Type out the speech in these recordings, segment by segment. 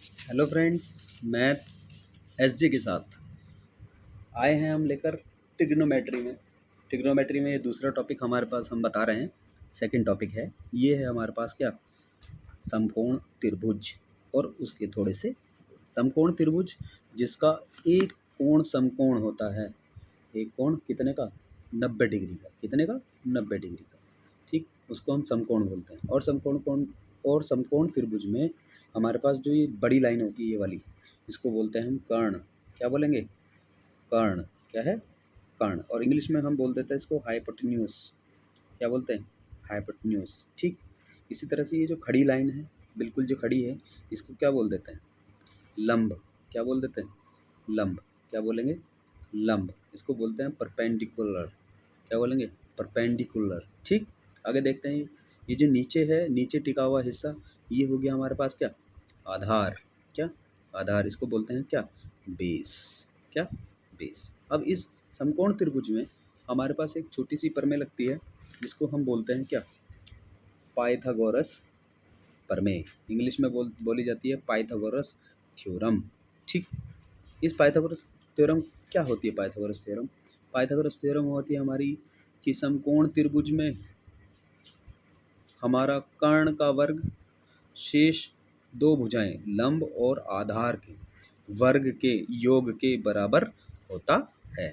Hello friends, math SJ के साथ आए हैं हम लेकर ट्रिग्नोमेट्री में ये दूसरा टॉपिक हमारे पास हम बता रहे हैं। सेकंड टॉपिक है, ये है हमारे पास क्या, समकोण त्रिभुज और उसके थोड़े से समकोण त्रिभुज जिसका एक कोण समकोण होता है। एक कोण कितने का, 90 डिग्री का। कितने का, 90 डिग्री का। ठीक, उसको हम समकोण बोलते हैं। और समकोण त्रिभुज में हमारे पास जो ये बड़ी लाइन होती है, ये वाली, इसको बोलते हैं हम कर्ण। क्या बोलेंगे, कर्ण। क्या है, कर्ण। और इंग्लिश में हम बोल देते हैं इसको हाइपोटेन्यूस। क्या बोलते हैं, हाइपोटेन्यूस। ठीक, इसी तरह से ये जो खड़ी लाइन है, बिल्कुल जो खड़ी है, इसको क्या बोल देते हैं, लंब। क्या बोल देते हैं, लंब। क्या बोलेंगे, लंब। इसको बोलते हैं परपेंडिकुलर। क्या बोलेंगे, परपेंडिकुलर। ठीक, आगे देखते हैं। ये जो नीचे है, नीचे टिका हुआ हिस्सा, ये हो गया हमारे पास क्या, आधार। क्या, आधार। इसको बोलते हैं क्या, बेस। क्या, बेस। अब इस समकोण त्रिभुज में हमारे पास एक छोटी सी प्रमेय लगती है, जिसको हम बोलते हैं क्या, पाइथागोरस प्रमेय। इंग्लिश में बोली जाती है पाइथागोरस थ्योरम। ठीक, इस पाइथागोरस थ्योरम क्या होती है, पाइथागोरस थ्योरम, पाइथागोरस थ्योरम होती है हमारी कि समकोण त्रिभुज में हमारा कर्ण का वर्ग शेष दो भुजाएं लंब और आधार के वर्ग के योग के बराबर होता है।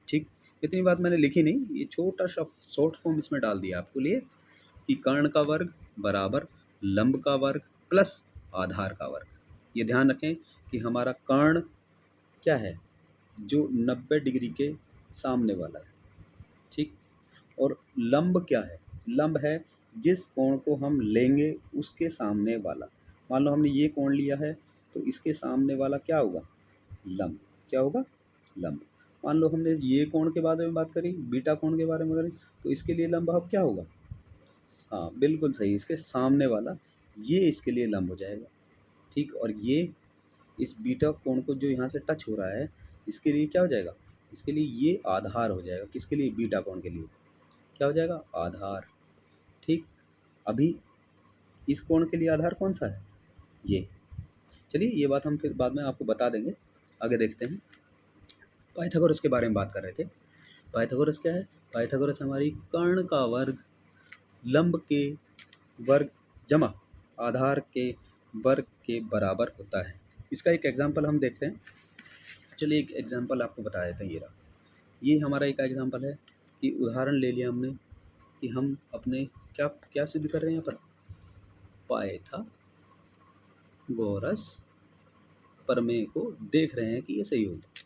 ठीक, इतनी बात मैंने लिखी नहीं, ये छोटा सा शॉर्ट फॉर्म इसमें डाल दिया आपको लिए कि कर्ण का वर्ग बराबर लंब का वर्ग प्लस आधार का वर्ग। ये ध्यान रखें कि हमारा कर्ण क्या है, जो 90 डिग्री के सामने वाला है। ठीक, और लंब क्या है, लंब है जिस कोण को हम लेंगे उसके सामने वाला। मान लो हमने ये कोण लिया है, तो इसके सामने वाला क्या होगा, लंब। क्या होगा, लंब। मान लो हमने ये कोण के बारे में बात करी, बीटा कोण के बारे में करी, तो इसके लिए लंब अब क्या होगा, हाँ बिल्कुल सही, इसके सामने वाला, ये इसके लिए लंब हो जाएगा। ठीक, और ये इस बीटा कोण को जो यहाँ से टच हो रहा है, इसके लिए क्या हो जाएगा, इसके लिए ये आधार हो जाएगा। किसके लिए, बीटा कोण के लिए क्या हो जाएगा, आधार। ठीक, अभी इस कोण के लिए आधार कौन सा है, ये। चलिए, ये बात हम फिर बाद में आपको बता देंगे। आगे देखते हैं, पाइथागोरस के बारे में बात कर रहे थे। पाइथागोरस क्या है, पाइथागोरस हमारी कर्ण का वर्ग लंब के वर्ग जमा आधार के वर्ग के बराबर होता है। इसका एक एग्जाम्पल हम देखते हैं। चलिए, एक एग्जाम्पल आपको बता देते हैं। ये रहा, ये हमारा एक एग्जाम्पल है कि उदाहरण ले लिया हमने कि हम अपने क्या क्या सिद्ध कर रहे हैं यहाँ पर, पाइथागोरस प्रमेय को देख रहे हैं कि ये सही होगा।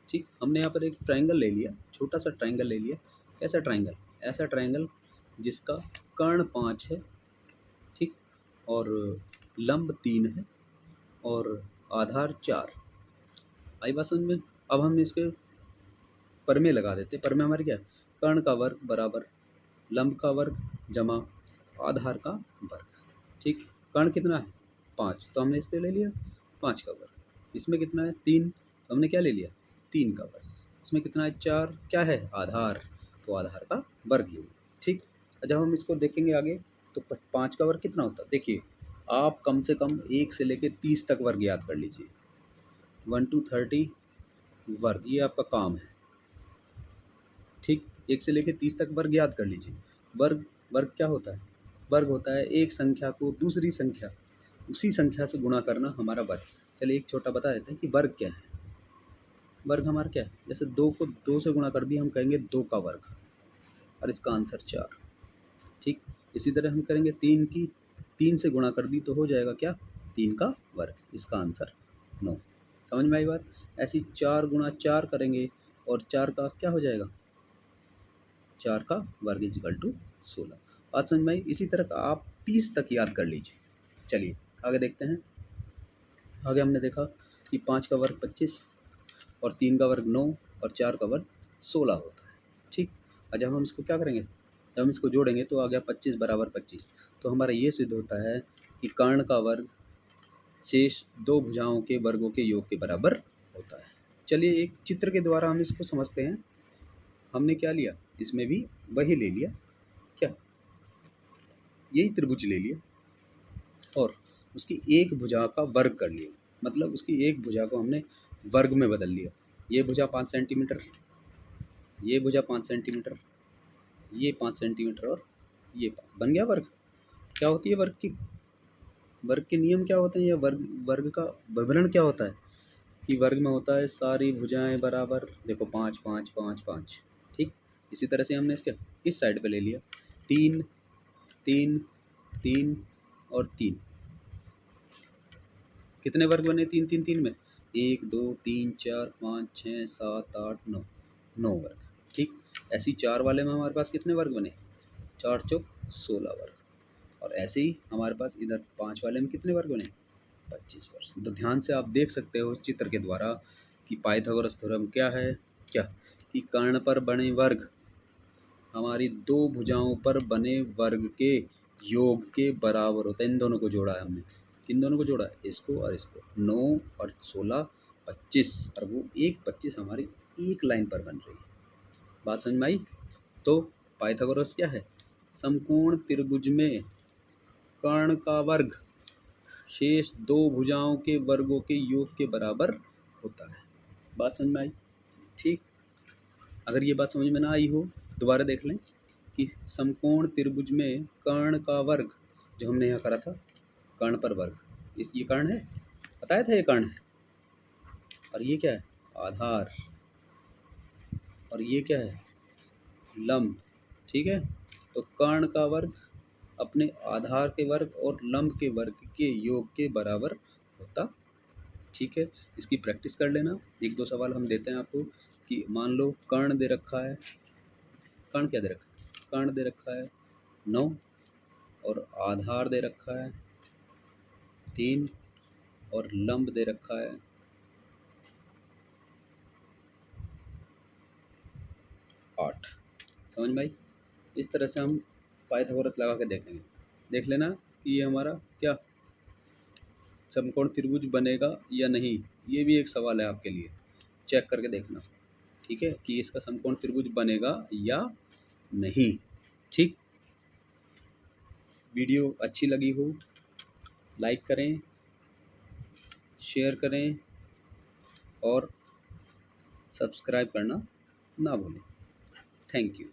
ठीक, हमने यहाँ पर एक ट्रायंगल ले लिया, छोटा सा ट्रायंगल ले लिया। कैसा ट्रायंगल, ऐसा ट्रायंगल जिसका कर्ण 5 है। ठीक, और लंब 3 है और आधार 4। आई बात समझ में। अब हम इसके प्रमेय लगा देते। प्रमेय हमारी क्या है, कर्ण का वर्ग बराबर लंब का वर्ग जमा आधार का वर्ग। ठीक, कर्ण कितना है, 5, तो हमने इसको ले लिया 5 का वर्ग। इसमें कितना है, 3, तो हमने क्या ले लिया, 3 का वर्ग। इसमें कितना है, 4, क्या है, आधार, तो आधार का वर्ग ले लिया। ठीक, जब हम इसको देखेंगे आगे, तो 5 का वर्ग कितना होता है, देखिए आप कम से कम 1 से लेकर 30 तक वर्ग याद कर लीजिए। 1 to 30 वर्ग, ये आपका काम है। ठीक, 1 से लेकर 30 तक वर्ग याद कर लीजिए। वर्ग, वर्ग क्या होता है, वर्ग होता है एक संख्या को दूसरी संख्या, उसी संख्या से गुणा करना हमारा वर्ग। चलिए एक छोटा बता देते हैं कि वर्ग क्या है। वर्ग हमारा क्या है, जैसे 2 को 2 से गुणा कर दिया, हम कहेंगे 2 का वर्ग, और इसका आंसर 4। ठीक, इसी तरह हम करेंगे 3 की 3 से गुणा कर दी तो हो जाएगा क्या, 3 का वर्ग, इसका आंसर 9। समझ में आई बात। ऐसी 4 गुणा 4 करेंगे और 4 का क्या हो जाएगा, 4 का वर्ग इजिकल टू 16। बात समझ में आई। इसी तरह का आप 30 तक याद कर लीजिए। चलिए आगे देखते हैं। आगे हमने देखा कि 5 का वर्ग 25 और 3 का वर्ग 9 और 4 का वर्ग 16 होता है। ठीक, और जब हम इसको क्या करेंगे, जब हम इसको जोड़ेंगे तो आ गया 25 बराबर 25। तो हमारा ये सिद्ध होता है कि कर्ण का वर्ग शेष दो भुजाओं के वर्गों के योग के बराबर होता है। चलिए एक चित्र के द्वारा हम इसको समझते हैं। हमने क्या लिया, इसमें भी वही ले लिया, क्या, यही त्रिभुज ले लिया और उसकी एक भुजा का वर्ग कर लिया। मतलब उसकी एक भुजा को हमने वर्ग में बदल लिया। ये भुजा 5 सेंटीमीटर, ये भुजा 5 सेंटीमीटर, ये 5 सेंटीमीटर और ये 5, बन गया वर्ग। क्या होती है वर्ग के नियम क्या होते हैं, या वर्ग वर्ग का विवरण क्या होता है कि वर्ग में होता है सारी भुजाएं बराबर, देखो 5 5 5 5, ठीक। इसी तरह से हमने इसके इस साइड पे ले लिया 3 3 3 और 3, कितने वर्ग बने 3 3 3 में, 1 2 3 4 5 6 7 8 9, 9 वर्ग, ठीक। ऐसे ही 4 वाले में हमारे पास कितने वर्ग बने, 4 चौक 16 वर्ग। और ऐसे ही हमारे पास इधर 5 वाले में कितने वर्ग बने, 25 वर्ग। तो ध्यान से आप देख सकते हो इस चित्र के द्वारा कि पाइथागोरस थ्योरम क्या है, क्या कि कर्ण पर बने वर्ग हमारी दो भुजाओं पर बने वर्ग के योग के बराबर होता है। इन दोनों को जोड़ा है हमने, किन दोनों को जोड़ा है, इसको और इसको, 9 और 16 25, और वो एक 25 हमारी एक लाइन पर बन रही है। बात समझ में आई। तो पाइथागोरस क्या है, समकोण त्रिभुज में कर्ण का वर्ग शेष दो भुजाओं के वर्गों के योग के बराबर होता है। बात समझ में आई, ठीक। अगर ये बात समझ में ना आई हो दोबारा देख लें कि समकोण त्रिभुज में कर्ण का वर्ग, जो हमने यहाँ करा था कर्ण पर वर्ग, इस ये कर्ण है, बताया था ये कर्ण है, और ये क्या है आधार, और ये क्या है लंब, ठीक है। तो कर्ण का वर्ग अपने आधार के वर्ग और लंब के वर्ग के योग के बराबर होता, ठीक है। इसकी प्रैक्टिस कर लेना, एक दो सवाल हम देते हैं आपको कि मान लो कर्ण दे रखा है, कर्ण क्या दे रखा है, कर्ण दे रखा है 9 और आधार दे रखा है 3 और लंब दे रखा है 8। समझ में आई। इस तरह से हम पाइथागोरस लगा के देखेंगे, देख लेना कि ये हमारा क्या समकोण त्रिभुज बनेगा या नहीं। ये भी एक सवाल है आपके लिए, चेक करके देखना, ठीक है, कि इसका समकोण त्रिभुज बनेगा या नहीं, ठीक। वीडियो अच्छी लगी हो लाइक करें, शेयर करें और सब्सक्राइब करना ना भूलें। Thank you.